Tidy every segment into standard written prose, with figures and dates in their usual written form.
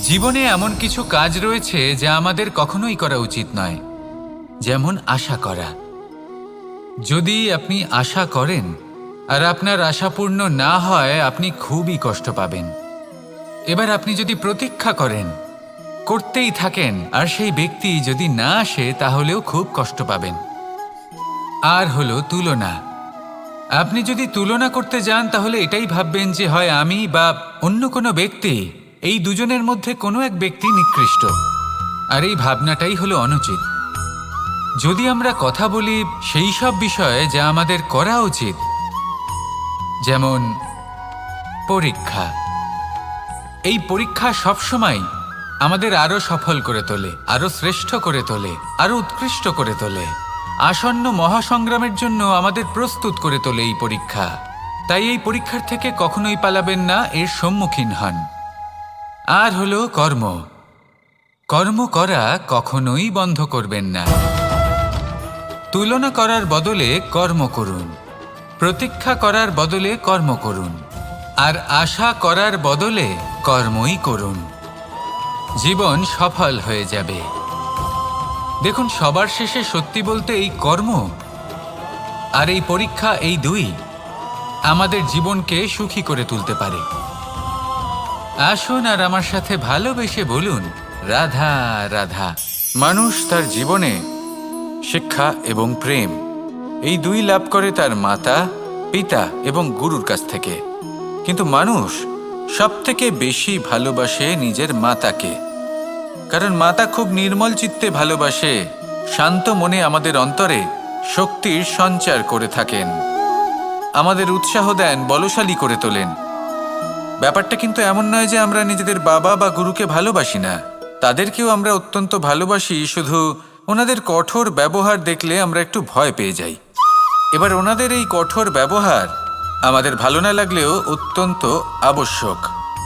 জীবনে এমন কিছু কাজ রয়েছে যা আমাদের কখনোই করা উচিত নয়, যেমন আশা করা। যদি আপনি আশা করেন আর আপনার আশা পূর্ণ না হয়, আপনি খুবই কষ্ট পাবেন। এবার আপনি যদি প্রতীক্ষা করেন, করতেই থাকেন, আর সেই ব্যক্তি যদি না আসে, তাহলেও খুব কষ্ট পাবেন। আর হলো তুলনা। আপনি যদি তুলনা করতে যান, তাহলে এটাই ভাববেন যে হয় আমি বা অন্য কোনো ব্যক্তি, এই দুজনের মধ্যে কোনো এক ব্যক্তি নিকৃষ্ট। আর এই ভাবনাটাই হলো অনুচিত। যদি আমরা কথা বলি সেই সব বিষয়ে যা আমাদের করা উচিত, যেমন পরীক্ষা। এই পরীক্ষা সবসময় আমাদের আরো সফল করে তোলে, আরো শ্রেষ্ঠ করে তোলে, আরো উৎকৃষ্ট করে তোলে। আসন্ন মহাসংগ্রামের জন্য আমাদের প্রস্তুত করে তোলে এই পরীক্ষা। তাই এই পরীক্ষার থেকে কখনোই পালাবেন না, এর সম্মুখীন হন। আর হলো কর্ম। কর্ম করা কখনোই বন্ধ করবেন না। তুলনা করার বদলে কর্ম করুন, প্রতীক্ষা করার বদলে কর্ম করুন, আর আশা করার বদলে কর্মই করুন। জীবন সফল হয়ে যাবে। দেখুন, সবার শেষে সত্যি বলতে এই কর্ম আর এই পরীক্ষা, এই দুই আমাদের জীবনকে সুখী করে তুলতে পারে। আসুন আর আমার সাথে ভালোবেসে বলুন, রাধা রাধা। মানুষ তার জীবনে শিক্ষা এবং প্রেম, এই দুই লাভ করে তার মাতা, পিতা এবং গুরুর কাছ থেকে। কিন্তু মানুষ সবথেকে বেশি ভালোবাসে নিজের মাতাকে, কারণ মাতা খুব নির্মল চিত্তে ভালোবাসে, শান্ত মনে আমাদের অন্তরে শক্তির সঞ্চার করে থাকেন, আমাদের উৎসাহ দেন, বলশালী করে তোলেন। ব্যাপারটা কিন্তু এমন নয় যে আমরা নিজেদের বাবা বা গুরুকে ভালোবাসি না, তাদেরকেও আমরা অত্যন্ত ভালোবাসি। শুধু ওনাদের কঠোর ব্যবহার দেখলে আমরা একটু ভয় পেয়ে যাই। এবার ওনাদের এই কঠোর ব্যবহার আমাদের ভালো না লাগলেও অত্যন্ত আবশ্যক,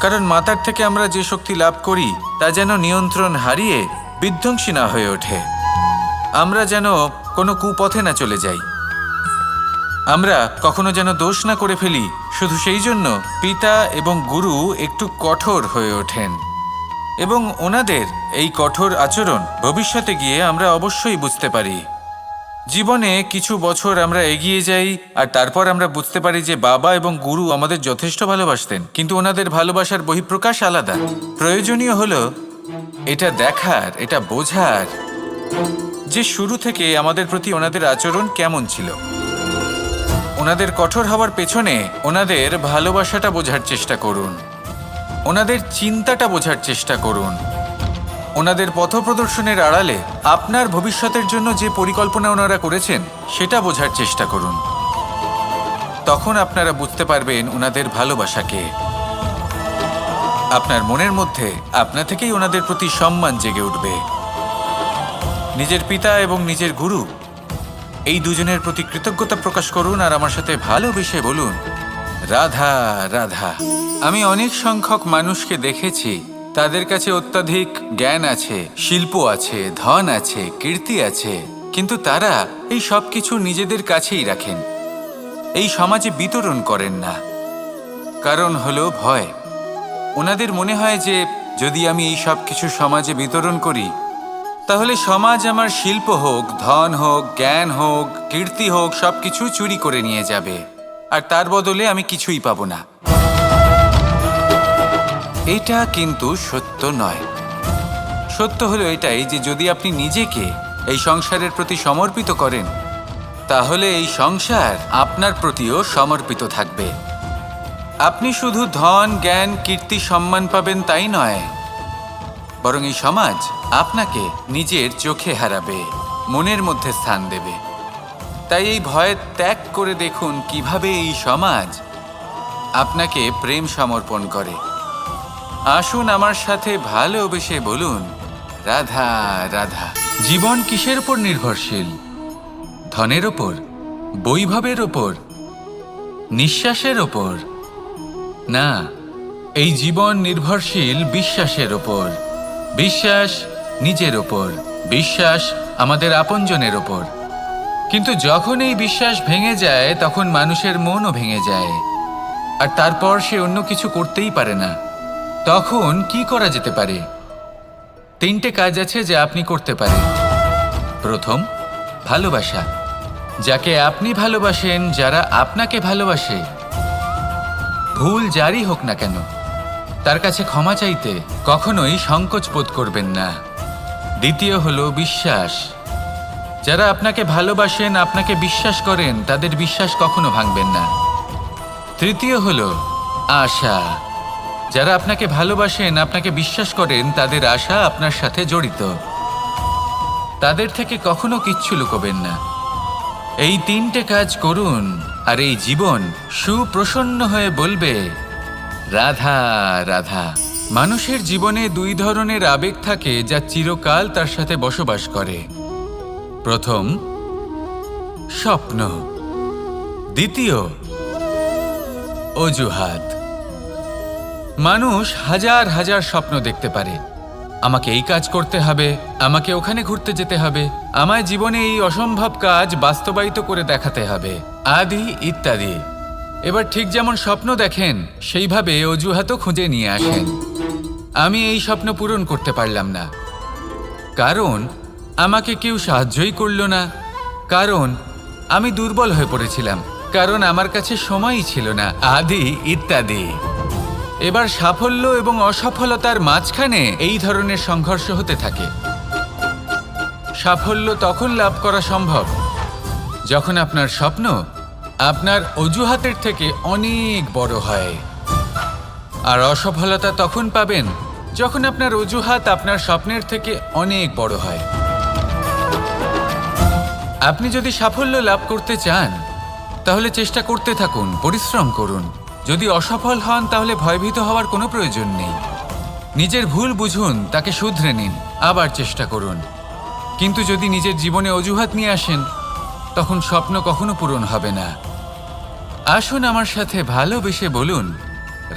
কারণ মাতার থেকে আমরা যে শক্তি লাভ করি তা যেন নিয়ন্ত্রণ হারিয়ে বিধ্বংসী না হয়ে ওঠে। আমরা যেন কোনো কুপথে না চলে যাই, আমরা কখনো যেন দোষ না করে ফেলি। শুধু সেই জন্য পিতা এবং গুরু একটু কঠোর হয়ে ওঠেন, এবং ওনাদের এই কঠোর আচরণ ভবিষ্যতে গিয়ে আমরা অবশ্যই বুঝতে পারি। জীবনে কিছু বছর আমরা এগিয়ে যাই আর তারপর আমরা বুঝতে পারি যে বাবা এবং গুরু আমাদের যথেষ্ট ভালোবাসতেন, কিন্তু ওনাদের ভালোবাসার বহিঃপ্রকাশ আলাদা। প্রয়োজনীয় হলো এটা দেখার, এটা বোঝার যে শুরু থেকে আমাদের প্রতি ওনাদের আচরণ কেমন ছিল। ওনাদের কঠোর হওয়ার পেছনে ওনাদের ভালোবাসাটা বোঝার চেষ্টা করুন, ওনাদের চিন্তাটা বোঝার চেষ্টা করুন, ওনাদের পথপ্রদর্শনের আড়ালে আপনার ভবিষ্যতের জন্য যে পরিকল্পনা ওনারা করেছেন সেটা বোঝার চেষ্টা করুন। তখন আপনারা বুঝতে পারবেন ওনাদের ভালোবাসাকে। আপনার মনের মধ্যে আপনা থেকেই ওনাদের প্রতি সম্মান জেগে উঠবে। নিজের পিতা এবং নিজের গুরু, এই দুজনের প্রতি কৃতজ্ঞতা প্রকাশ করুন আর আমার সাথে ভালোবেসে বলুন, রাধা রাধা। আমি অনেক সংখ্যক মানুষকে দেখেছি, তাদের কাছে অত্যাধিক জ্ঞান আছে, শিল্প আছে, ধন আছে, কীর্তি আছে, কিন্তু তারা এই সব কিছু নিজেদের কাছেই রাখেন, এই সমাজে বিতরণ করেন না। কারণ হলো ভয়। ওনাদের মনে হয় যে যদি আমি এই সব কিছু সমাজে বিতরণ করি, তাহলে সমাজ আমার শিল্প হোক, ধন হোক, জ্ঞান হোক, কীর্তি হোক, সব কিছু চুরি করে নিয়ে যাবে, আর তার বদলে আমি কিছুই পাবো না। এটা কিন্তু সত্য নয়। সত্য হলো এটাই যে যদি আপনি নিজেকে এই সংসারের প্রতি সমর্পিত করেন, তাহলে এই সংসার আপনার প্রতিও সমর্পিত থাকবে। আপনি শুধু ধন, জ্ঞান, কীর্তি, সম্মান পাবেন তাই নয়, বরং এই সমাজ আপনাকে নিজের চোখে হারাবে, মনের মধ্যে স্থান দেবে। তাই এই ভয় ত্যাগ করে দেখুন কিভাবে এই সমাজ আপনাকে প্রেম সমর্পণ করে। আসুন আমার সাথে ভালোবেসে বলুন, রাধা রাধা। জীবন কিসের উপর নির্ভরশীল? ধনের ওপর, বৈভবের ওপর, নিঃশ্বাসের ওপর? না, এই জীবন নির্ভরশীল বিশ্বাসের ওপর। বিশ্বাস নিজের ওপর, বিশ্বাস আমাদের আপনজনের ওপর। কিন্তু যখন এই বিশ্বাস ভেঙে যায়, তখন মানুষের মনও ভেঙে যায়, আর তারপর সে অন্য কিছু করতেই পারে না। তখন কি করা যেতে পারে? তিনটে কাজ আছে যা আপনি করতে পারেন। প্রথম, ভালোবাসা। যাকে আপনি ভালোবাসেন, যারা আপনাকে ভালোবাসে, ভুল যারই হোক না কেন, তার কাছে ক্ষমা চাইতে কখনোই সংকোচ বোধ করবেন না। দ্বিতীয় হলো বিশ্বাস। যারা আপনাকে ভালোবাসেন, আপনাকে বিশ্বাস করেন, তাদের বিশ্বাস কখনো ভাঙবেন না। তৃতীয় হলো আশা। যারা আপনাকে ভালোবাসেন, আপনাকে বিশ্বাস করেন, তাদের আশা আপনার সাথে জড়িত। তাদের থেকে কখনো কিচ্ছু লুকোবেন না। এই তিনটে কাজ করুন আর এই জীবন সুপ্রসন্ন হয়ে বলবে, রাধা রাধা। মানুষের জীবনে দুই ধরনের আবেগ থাকে যা চিরকাল তার সাথে বসবাস করে। প্রথম, স্বপ্ন। দ্বিতীয়, অজুহাত। মানুষ হাজার হাজার স্বপ্ন দেখতে পারে। আমাকে এই কাজ করতে হবে, আমাকে ওখানে ঘুরতে যেতে হবে, আমায় জীবনে এই অসম্ভব কাজ বাস্তবায়িত করে দেখাতে হবে, আদি ইত্যাদি। এবার ঠিক যেমন স্বপ্ন দেখেন, সেইভাবে অজুহাতও খুঁজে নিয়ে আসেন। আমি এই স্বপ্ন পূরণ করতে পারলাম না, কারণ আমাকে কেউ সাহায্যই করল না, কারণ আমি দুর্বল হয়ে পড়েছিলাম, কারণ আমার কাছে সময়ই ছিল না, আদি ইত্যাদি। এবার সাফল্য এবং অসফলতার মাঝখানে এই ধরনের সংঘর্ষ হতে থাকে। সাফল্য তখন লাভ করা সম্ভব যখন আপনার স্বপ্ন আপনার অজুহাতের থেকে অনেক বড় হয়, আর অসফলতা তখন পাবেন যখন আপনার অজুহাত আপনার স্বপ্নের থেকে অনেক বড় হয়। আপনি যদি সাফল্য লাভ করতে চান, তাহলে চেষ্টা করতে থাকুন, পরিশ্রম করুন। যদি অসফল হন, তাহলে ভয়ভীত হওয়ার কোনো প্রয়োজন নেই। নিজের ভুল বুঝুন, তাকে শুধরে নিন, আবার চেষ্টা করুন। কিন্তু যদি নিজের জীবনে অজুহাত নিয়ে আসেন, তখন স্বপ্ন কখনো পূরণ হবে না। আসুন আমার সাথে ভালোবেসে বলুন,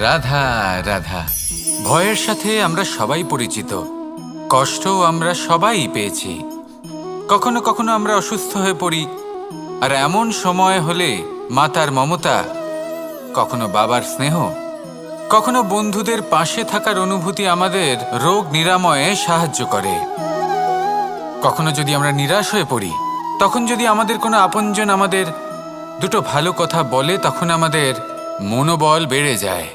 রাধা রাধা। ভয়ের সাথে আমরা সবাই পরিচিত, কষ্টও আমরা সবাই পেয়েছি। কখনো কখনো আমরা অসুস্থ হয়ে পড়ি, আর এমন সময় হলে মাতার মমতা, কখনো বাবার স্নেহ, কখনো বন্ধুদের পাশে থাকার অনুভূতি আমাদের রোগ নিরাময়ে সাহায্য করে। কখনো যদি আমরা নিরাশ হয়ে পড়ি, তখন যদি আমাদের কোনো আপনজন আমাদের দুটো ভালো কথা বলে, তখন আমাদের মনোবল বেড়ে যায়।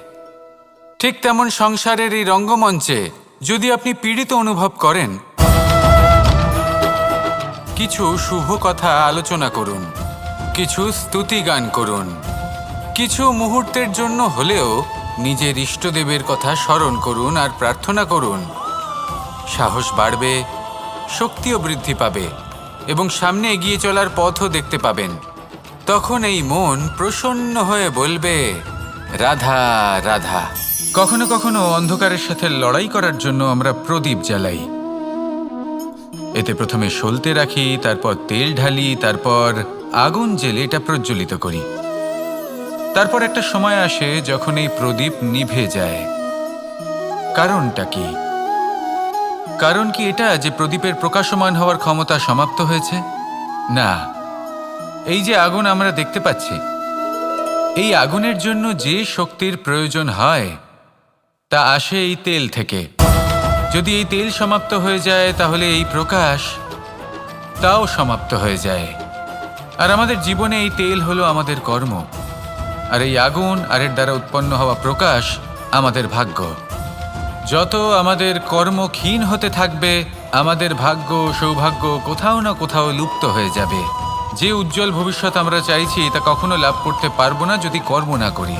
ঠিক তেমন সংসারের এই রঙ্গমঞ্চে যদি আপনি পীড়িত অনুভব করেন, কিছু শুভ কথা আলোচনা করুন, কিছু স্তুতি গান করুন, কিছু মুহূর্তের জন্য হলেও নিজের ইষ্টদেবের কথা স্মরণ করুন আর প্রার্থনা করুন। সাহস বাড়বে, শক্তিও বৃদ্ধি পাবে এবং সামনে এগিয়ে চলার পথও দেখতে পাবেন। তখন এই মন প্রসন্ন হয়ে বলবে, রাধা রাধা। কখনো কখনো অন্ধকারের সাথে লড়াই করার জন্য আমরা প্রদীপ জ্বালাই। এতে প্রথমে সলতে রাখি, তারপর তেল ঢালি, তারপর আগুন জ্বেলে এটা প্রজ্বলিত করি। তারপর একটা সময় আসে যখন এই প্রদীপ নিভে যায়। কারণটা কি? কারণ কি এটা যে প্রদীপের প্রকাশমান হওয়ার ক্ষমতা সমাপ্ত হয়েছে? না। এই যে আগুন আমরা দেখতে পাচ্ছি, এই আগুনের জন্য যে শক্তির প্রয়োজন হয় তা আসে এই তেল থেকে। যদি এই তেল সমাপ্ত হয়ে যায়, তাহলে এই প্রকাশ তাও সমাপ্ত হয়ে যায়। আর আমাদের জীবনে এই তেল হলো আমাদের কর্ম, আর এই আগুন আর এর দ্বারা উৎপন্ন হওয়া প্রকাশ আমাদের ভাগ্য। যত আমাদের কর্ম ক্ষীণ হতে থাকবে, আমাদের ভাগ্য সৌভাগ্য কোথাও না কোথাও লুপ্ত হয়ে যাবে। যে উজ্জ্বল ভবিষ্যৎ আমরা চাইছি তা কখনো লাভ করতে পারবো না যদি কর্ম না করি।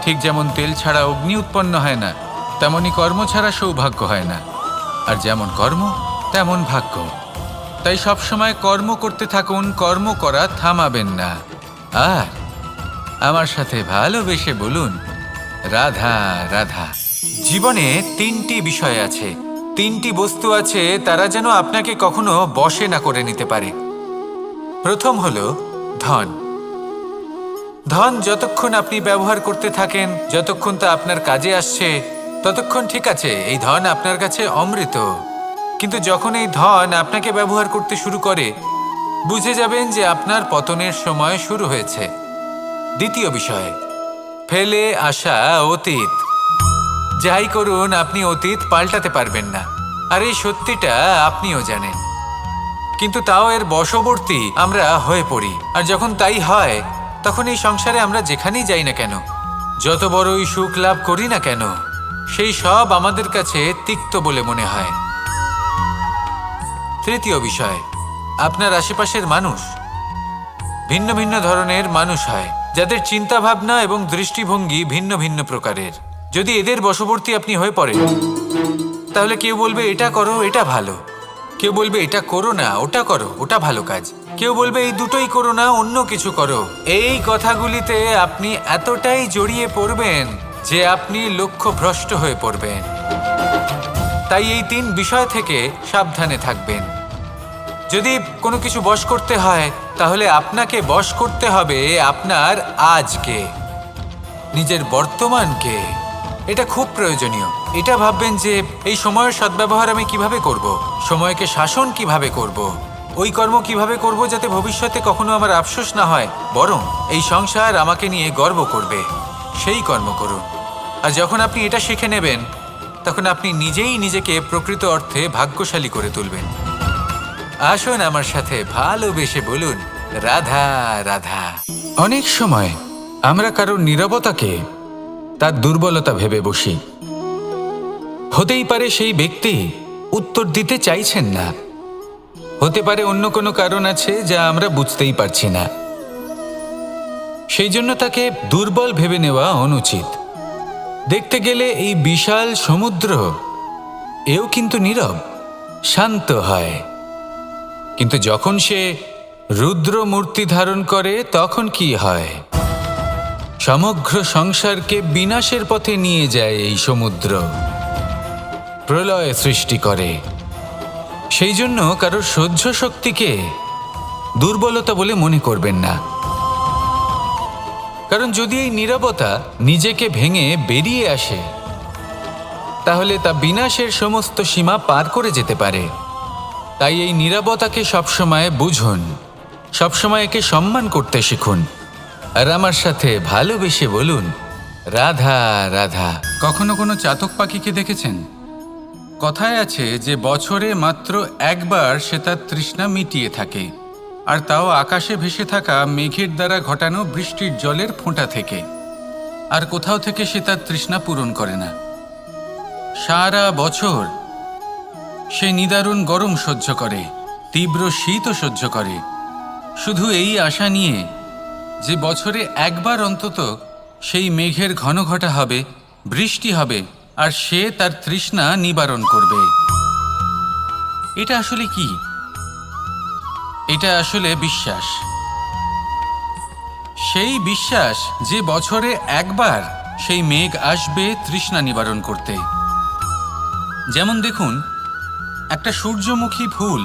ঠিক যেমন তেল ছাড়া অগ্নি উৎপন্ন হয় না, তেমনি কর্ম ছাড়া সৌভাগ্য হয় না। আর যেমন কর্ম তেমন ভাগ্য। তাই সবসময় কর্ম করতে থাকুন, কর্ম করা থামাবেন না। আর আমার সাথে ভালোবেসে বলুন, রাধা রাধা। জীবনে তিনটি বিষয় আছে, তিনটি বস্তু আছে, তারা যেন আপনাকে কখনো বশে না করে নিতে পারে। প্রথম হলো ধন। ধন যতক্ষণ আপনি ব্যবহার করতে থাকেন, যতক্ষণ তা আপনার কাজে আসছে, ততক্ষণ ঠিক আছে, এই ধন আপনার কাছে অমৃত। কিন্তু যখন এই ধন আপনাকে ব্যবহার করতে শুরু করে, বুঝে যাবেন যে আপনার পতনের সময় শুরু হয়েছে। দ্বিতীয় বিষয়, ফেলে আসা অতীত। যাই করুন আপনি অতীত পাল্টাতে পারবেন না, আর এই সত্যিটা আপনিও জানেন। কিন্তু তাও এর বশবর্তী আমরা হয়ে পড়ি, আর যখন তাই হয় তখন এই সংসারে আমরা যেখানেই যাই না কেন, যত বড়ই সুখ লাভ করি না কেন, সেই সব আমাদের কাছে তিক্ত বলে মনে হয়। তৃতীয় বিষয়, আপনার আশেপাশের মানুষ ভিন্ন ভিন্ন ধরনের মানুষ হয়, যাদের চিন্তা ভাবনা এবং দৃষ্টিভঙ্গি ভিন্ন ভিন্ন প্রকারের। যদি এদের বশবর্তী আপনি হয়ে পড়েন, তাহলে কেউ বলবে এটা করো, এটা ভালো, কেউ বলবে এটা করো না, ওটা করো, ওটা ভালো কাজ, কেউ বলবে এই দুটোই করো না, অন্য কিছু করো। এই কথাগুলিতে আপনি এতটাই জড়িয়ে পড়বেন যে আপনি লক্ষ্যভ্রষ্ট হয়ে পড়বেন। তাই এই 3 বিষয় থেকে সাবধানে থাকবেন। যদি কোনো কিছু বশ করতে হয়, তাহলে আপনাকে বশ করতে হবে আপনার আজকে, নিজের বর্তমানকে। এটা খুব প্রয়োজনীয়। এটা ভাববেন যে এই সময়ের সদ্ব্যবহার আমি কিভাবে করব, সময়কে শাসন কিভাবে করব, ওই কর্ম কিভাবে করব যাতে ভবিষ্যতে কখনো আমার আফসোস না হয়, বরং এই সংসার আমাকে নিয়ে গর্ব করবে, সেই কর্ম করুন। আর যখন আপনি এটা শিখে নেবেন, তখন আপনি নিজেই নিজেকে প্রকৃত অর্থে ভাগ্যশালী করে তুলবেন। আসুন আমার সাথে ভালোবেসে বলুন, রাধা রাধা। অনেক সময় আমরা কারোর নীরবতাকে তার দুর্বলতা ভেবে বসি। হতেই পারে সেই ব্যক্তি উত্তর দিতে চাইছেন না, হতে পারে অন্য কোনো কারণ আছে যা আমরা বুঝতেই পারছি না। সেই জন্য তাকে দুর্বল ভেবে নেওয়া অনুচিত। দেখতে গেলে এই বিশাল সমুদ্র এও কিন্তু নীরব, শান্ত হয়। কিন্তু যখন সে রুদ্র মূর্তি ধারণ করে তখন কি হয়? সমগ্র সংসারকে বিনাশের পথে নিয়ে যায় এই সমুদ্র, প্রলয় সৃষ্টি করে। সেই জন্য কারোর সহ্য শক্তিকে দুর্বলতা বলে মনে করবেন না, কারণ যদি এই নীরবতা নিজেকে ভেঙে বেরিয়ে আসে, তাহলে তা বিনাশের সমস্ত সীমা পার করে যেতে পারে। তাই এই নীরবতাকে সবসময় বুঝুন, সবসময় একে সম্মান করতে শিখুন, আর আমার সাথে ভালোবেসে বলুন, রাধা রাধা। কখনো কোনো চাতক পাখিকে দেখেছেন? কথায় আছে যে বছরে মাত্র একবার সে তার তৃষ্ণা মিটিয়ে থাকে, আর তাও আকাশে ভেসে থাকা মেঘের দ্বারা ঘটানো বৃষ্টির জলের ফোঁটা থেকে। আর কোথাও থেকে সে তার তৃষ্ণা পূরণ করে না। সারা বছর সে নিদারুণ গরম সহ্য করে, তীব্র শীতও সহ্য করে, শুধু এই আশা নিয়ে যে বছরে একবার অন্তত সেই মেঘের ঘন ঘটা হবে, বৃষ্টি হবে, আর সে তার তৃষ্ণা নিবারণ করবে। এটা আসলে কি? এটা আসলে বিশ্বাস। সেই বিশ্বাস যে বছরে একবার সেই মেঘ আসবে তৃষ্ণা নিবারণ করতে। যেমন দেখুন, একটা সূর্যমুখী ফুল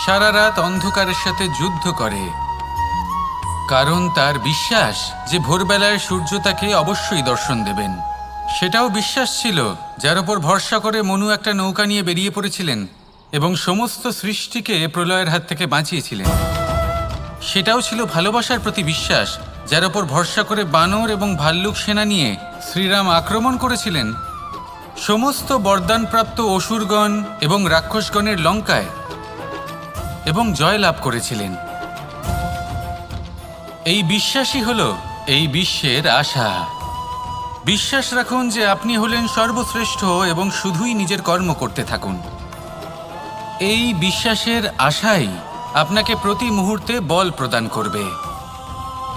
সারা রাত অন্ধকারের সাথে যুদ্ধ করে, কারণ তার বিশ্বাস যে ভোরবেলায় সূর্য তাকে অবশ্যই দর্শন দেবেন। সেটাও বিশ্বাস ছিল যার ওপর ভরসা করে মনু একটা নৌকা নিয়ে বেরিয়ে পড়েছিলেন এবং সমস্ত সৃষ্টিকে প্রলয়ের হাত থেকে বাঁচিয়েছিলেন। সেটাও ছিল ভালোবাসার প্রতি বিশ্বাস, যার ওপর ভরসা করে বানর এবং ভাল্লুক সেনা নিয়ে শ্রীরাম আক্রমণ করেছিলেন সমস্ত বরদানপ্রাপ্ত অসুরগণ এবং রাক্ষসগণের লঙ্কায়, এবং জয় লাভ করেছিলেন। এই বিশ্বাসই হল এই বিশ্বের আশা। বিশ্বাস রাখুন যে আপনি হলেন সর্বশ্রেষ্ঠ এবং শুধুই নিজের কর্ম করতে থাকুন। এই বিশ্বাসের আশাই আপনাকে প্রতি মুহূর্তে বল প্রদান করবে।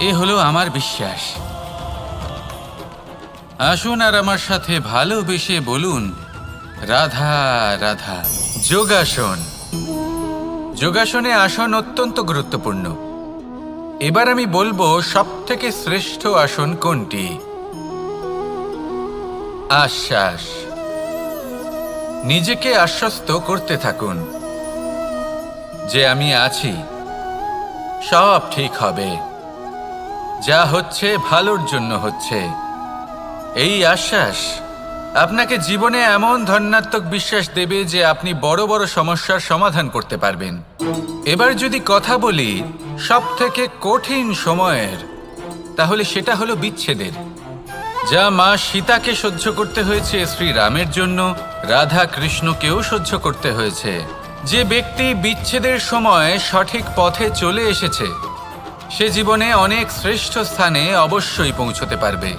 এ হলো আমার বিশ্বাস। আসুন আর আমার সাথে ভালোবেসে বলুন, রাধা রাধা। যোগাসন। যোগাসনে আসন অত্যন্ত গুরুত্বপূর্ণ। এবার আমি বলবো সবথেকে শ্রেষ্ঠ আসন কোনটি। আশ্বাস। নিজেকে আশ্বস্ত করতে থাকুন যে আমি আছি, সব ঠিক হবে, যা হচ্ছে ভালোর জন্য হচ্ছে। এই আশ্বাস আপনাকে জীবনে এমন ধন্যাত্মক বিশ্বাস দেবে যে আপনি বড় বড় সমস্যার সমাধান করতে পারবেন। এবার যদি কথা বলি সবথেকে কঠিন সময়ের, তাহলে সেটা হলো বিচ্ছেদের। যা মা সীতাকে সহ্য করতে হয়েছে শ্রীরামের জন্য, রাধা কৃষ্ণকেও সহ্য করতে হয়েছে। যে ব্যক্তি বিচ্ছেদের সময় সঠিক পথে চলে এসেছে, সে জীবনে অনেক শ্রেষ্ঠ স্থানে অবশ্যই পৌঁছতে পারবে।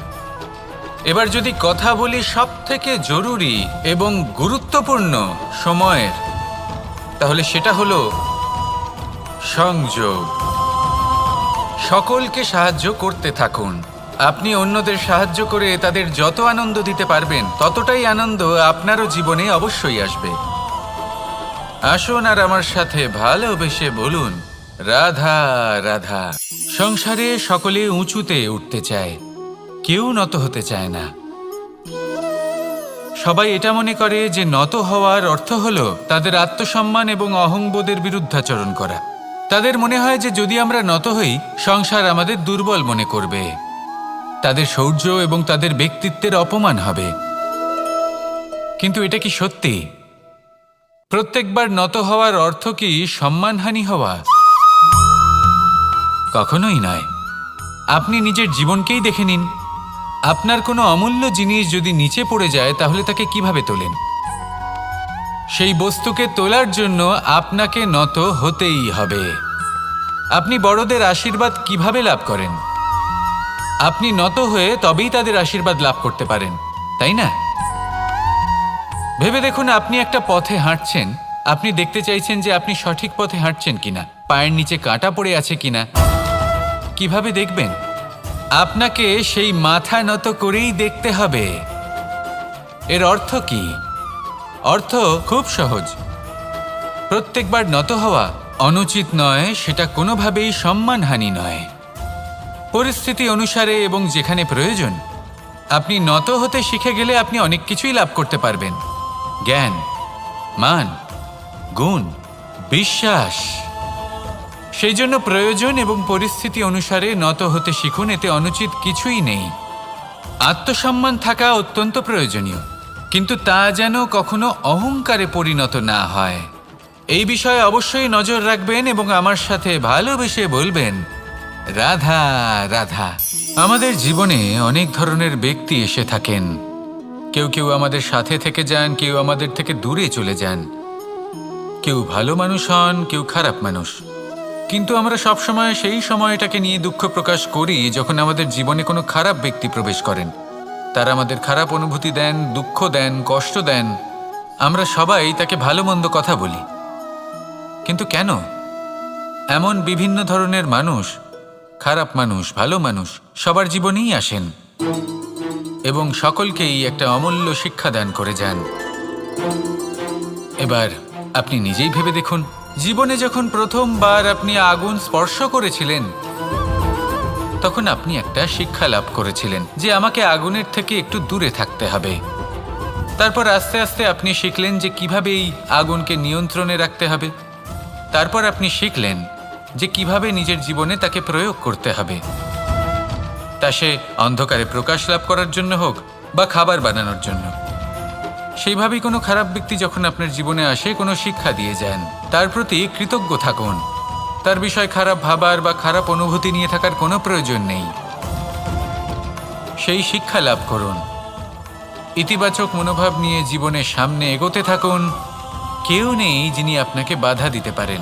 এবার যদি কথা বলি সবথেকে জরুরি এবং গুরুত্বপূর্ণ সময়ের, তাহলে সেটা হলো সংযোগ। সকলকে সাহায্য করতে থাকুন। আপনি অন্যদের সাহায্য করে তাদের যত আনন্দ দিতে পারবেন, ততটাই আনন্দ আপনারও জীবনে অবশ্যই আসবে। আসুন আর আমার সাথে ভালোবেসে বলুন, রাধা রাধা। সংসারে সকলে উঁচুতে উঠতে চায়, কেউ নত হতে চায় না। সবাই এটা মনে করে যে নত হওয়ার অর্থ হলো তাদের আত্মসম্মান এবং অহংবোধের বিরুদ্ধাচরণ করা। তাদের মনে হয় যে যদি আমরা নত হই, সংসার আমাদের দুর্বল মনে করবে, তাদের শৌর্য এবং তাদের ব্যক্তিত্বের অপমান হবে। কিন্তু এটা কি সত্যি? প্রত্যেকবার নত হওয়ার অর্থ কি সম্মানহানি হওয়া? কখনোই নয়। আপনি নিজের জীবনকেই দেখে নিন। আপনার কোনো অমূল্য জিনিস যদি নিচে পড়ে যায়, তাহলে তাকে কিভাবে তোলেন? সেই বস্তুকে তোলার জন্য আপনাকে নত হতেই হবে। আপনি বড়দের আশীর্বাদ কিভাবে লাভ করেন? আপনি নত হয়ে তবেই তাদের আশীর্বাদ লাভ করতে পারেন, তাই না? ভেবে দেখুন, আপনি একটা পথে হাঁটছেন। আপনি দেখতে চাইছেন যে আপনি সঠিক পথে হাঁটছেন কিনা, পায়ের নিচে কাঁটা পড়ে আছে কিনা। কিভাবে দেখবেন? আপনাকে সেই মাথা নত করেই দেখতে হবে। এর অর্থ কি? অর্থ খুব সহজ। প্রত্যেকবার নত হওয়া অনুচিত নয়, সেটা কোনোভাবেই সম্মানহানি নয়। পরিস্থিতি অনুসারে এবং যেখানে প্রয়োজন, আপনি নত হতে শিখে গেলে আপনি অনেক কিছুই লাভ করতে পারবেন। জ্ঞান, মান, গুণ, বিশ্বাস। সেই জন্য প্রয়োজন এবং পরিস্থিতি অনুসারে নত হতে শিখুন। এতে অনুচিত কিছুই নেই। আত্মসম্মান থাকা অত্যন্ত প্রয়োজনীয়, কিন্তু তা যেন কখনো অহংকারে পরিণত না হয়। এই বিষয়ে অবশ্যই নজর রাখবেন এবং আমার সাথে ভালোবেসে বলবেন, রাধা রাধা। আমাদের জীবনে অনেক ধরনের ব্যক্তি এসে থাকেন। কেউ কেউ আমাদের সাথে থেকে যান, কেউ আমাদের থেকে দূরে চলে যান। কেউ ভালো মানুষ হন, কেউ খারাপ মানুষ। কিন্তু আমরা সবসময় সেই সময়টাকে নিয়ে দুঃখ প্রকাশ করি যখন আমাদের জীবনে কোনো খারাপ ব্যক্তি প্রবেশ করেন। তারা আমাদের খারাপ অনুভূতি দেন, দুঃখ দেন, কষ্ট দেন। আমরা সবাই তাকে ভালো মন্দ কথা বলি। কিন্তু কেন? এমন বিভিন্ন ধরনের মানুষ, খারাপ মানুষ, ভালো মানুষ, সবার জীবনেই আসেন এবং সকলকেই একটা অমূল্য শিক্ষা দান করে যান। এবার আপনি নিজেই ভেবে দেখুন, জীবনে যখন প্রথমবার আপনি আগুন স্পর্শ করেছিলেন, তখন আপনি একটা শিক্ষা লাভ করেছিলেন যে আমাকে আগুনের থেকে একটু দূরে থাকতে হবে। তারপর আস্তে আস্তে আপনি শিখলেন যে কিভাবে এই আগুনকে নিয়ন্ত্রণে রাখতে হবে। তারপর আপনি শিখলেন যে কিভাবে নিজের জীবনে তাকে প্রয়োগ করতে হবে, তা সে অন্ধকারে প্রকাশ লাভ করার জন্য হোক বা খাবার বানানোর জন্য। সেইভাবেই কোনো খারাপ ব্যক্তি যখন আপনার জীবনে আসে, কোনো শিক্ষা দিয়ে যান, তার প্রতি কৃতজ্ঞ থাকুন। তার বিষয় খারাপ ভাবার বা খারাপ অনুভূতি নিয়ে থাকার কোনো প্রয়োজন নেই। সেই শিক্ষা লাভ করুন। ইতিবাচক মনোভাব নিয়ে জীবনের সামনে এগোতে থাকুন। কেউ নেই যিনি আপনাকে বাধা দিতে পারেন।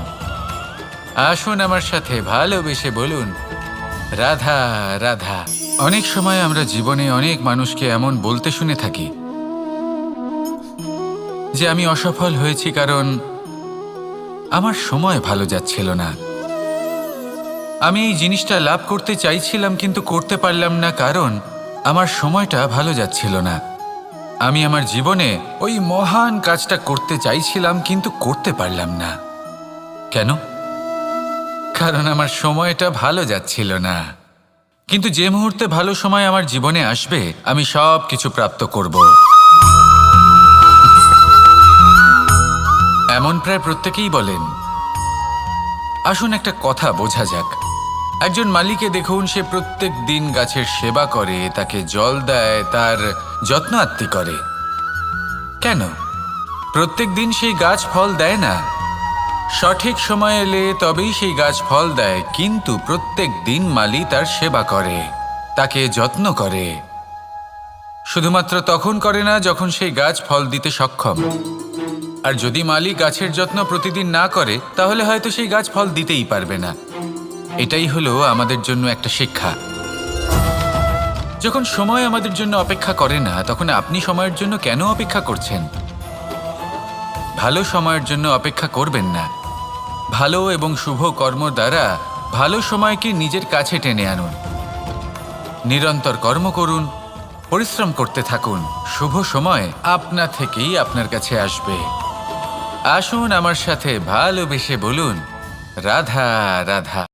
আসুন আমার সাথে ভালোবেসে বলুন, রাধা রাধা। অনেক সময় আমরা জীবনে অনেক মানুষকে এমন বলতে শুনে থাকি যে আমি অসফল হয়েছি কারণ আমার সময় ভালো যাচ্ছিল না। আমি এই জিনিসটা লাভ করতে চাইছিলাম কিন্তু করতে পারলাম না কারণ আমার সময়টা ভালো যাচ্ছিল না। আমি আমার জীবনে ওই মহান কাজটা করতে চাইছিলাম কিন্তু করতে পারলাম না। কেন? কারণ আমার সময়টা ভালো যাচ্ছিল না। কিন্তু যে মুহূর্তে ভালো সময় আমার জীবনে আসবে, আমি সব কিছু প্রাপ্ত করব। এমন প্রায় প্রত্যেকেই বলেন। আসুন একটা কথা বোঝা যাক। একজন মালিকে দেখুন, সে প্রত্যেক দিন গাছের সেবা করে, তাকে জল দেয়, তার যত্ন আত্তি করে। কেন? প্রত্যেক দিন সেই গাছ ফল দেয় না। সঠিক সময় এলে তবেই সেই গাছ ফল দেয়, কিন্তু প্রত্যেক দিন মালি তার সেবা করে, তাকে যত্ন করে। শুধুমাত্র তখন করে না যখন সেই গাছ ফল দিতে সক্ষম। আর যদি মালি গাছের যত্ন প্রতিদিন না করে তাহলে হয়তো সেই গাছ ফল দিতেই পারবে না। এটাই হলো আমাদের জন্য একটা শিক্ষা। যখন সময় আমাদের জন্য অপেক্ষা করে না, তখন আপনি সময়ের জন্য কেন অপেক্ষা করছেন? ভালো সময়ের জন্য অপেক্ষা করবেন না। ভালো এবং শুভ কর্ম দ্বারা ভালো সময়কে নিজের কাছে টেনে আনুন। নিরন্তর কর্ম করুন, পরিশ্রম করতে থাকুন। শুভ সময় আপনা থেকেই আপনার কাছে আসবে। আসুন আমার সাথে ভালোবেসে বলুন, রাধা রাধা।